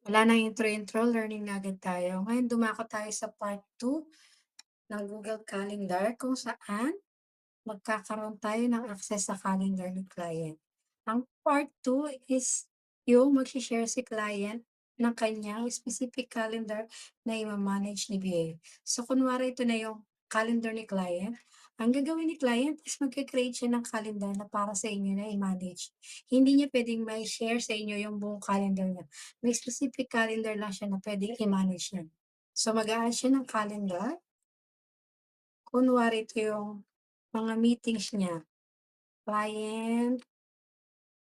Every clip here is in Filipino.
Wala ng intro-intro, learning na agad tayo. Ngayon dumako tayo sa part 2 ng Google Calendar kung saan magkakaroon tayo ng access sa calendar ng client. Ang part 2 is yung magse-share si client ng kanyang specific calendar na ima-manage ni VA. So kunwari ito na yung calendar ni client, ang gagawin ni client is magke-create siya ng calendar na para sa inyo na i-manage. Hindi niya puwedeng mai-share sa inyo yung buong calendar niya. May specific calendar lang siya na puwedeng i-manage niya. So mag-a-add siya ng calendar, kunwari ito yung mga meetings niya. Client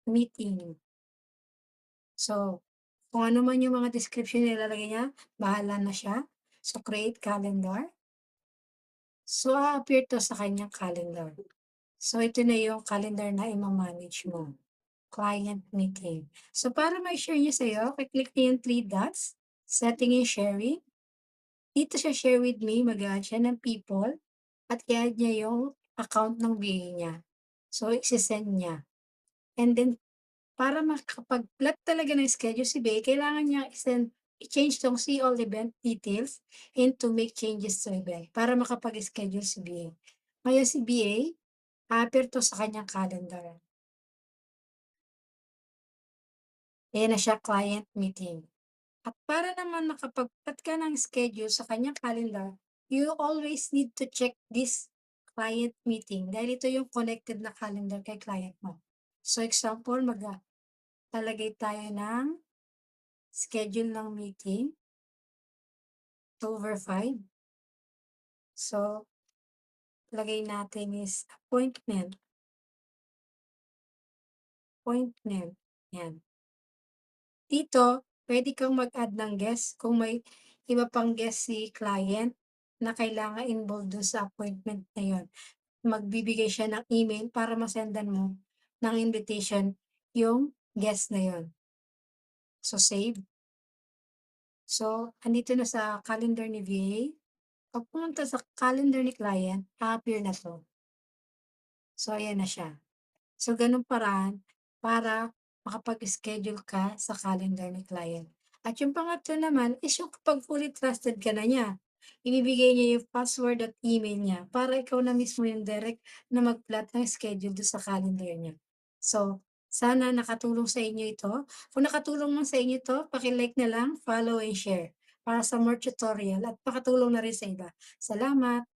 meeting. So, kung ano man yung mga description na ilalagay niya, bahala na siya. So, create calendar. So, a-appear 'to sa kanyang calendar. So, ito na yung calendar na ima-manage mo, client meeting. So, para mai-share niya sa'yo, i-click niyo yung 3 dots, setting and sharing. Dito siya share with me, mag-a-add siya ng people at i-add niya yung account ng VA niya. So, ise-send niya. And then para makapag-plot talaga ng schedule si Bey, kailangan niya i-change 'tong see all event details into make changes to event para makapag-schedule si BA. Ngayon si BA, a-appear 'to sa kanyang calendar. Ayan na siya, client meeting. At para naman makapag-plot ka ng schedule sa kanyang calendar, you always need to check this client meeting dahil ito yung connected na calendar kay client mo. So example, lalagay tayo ng schedule ng meeting, October 5. So, lagay natin is appointment, 'yan. Dito, puwede kang mag-add ng guest kung may iba pang guest si client na kailangang involved dun sa appointment na yun. Magbibigay siya ng email para ma-sendan mo ng invitation yung guest na yun. So, save. So, andito na sa calendar ni VA. 'Pag pumunta sa calendar ni client, a-appear na 'to. So, ayan na siya. So, gano'ng paraan para makapag-schedule ka sa calendar ni client. At yung pangatlo naman is yung kapag fully trusted ka na niya, ibibigay niya yung password at email niya para ikaw na mismo yung direct na mag-plot ng schedule do sa calendar niya. So, sana nakatulong sa inyo ito. Kung nakatulong man sa inyo 'to, paki-like na lang, follow and share para sa more tutorial at makatulong na rin sa iba. Salamat.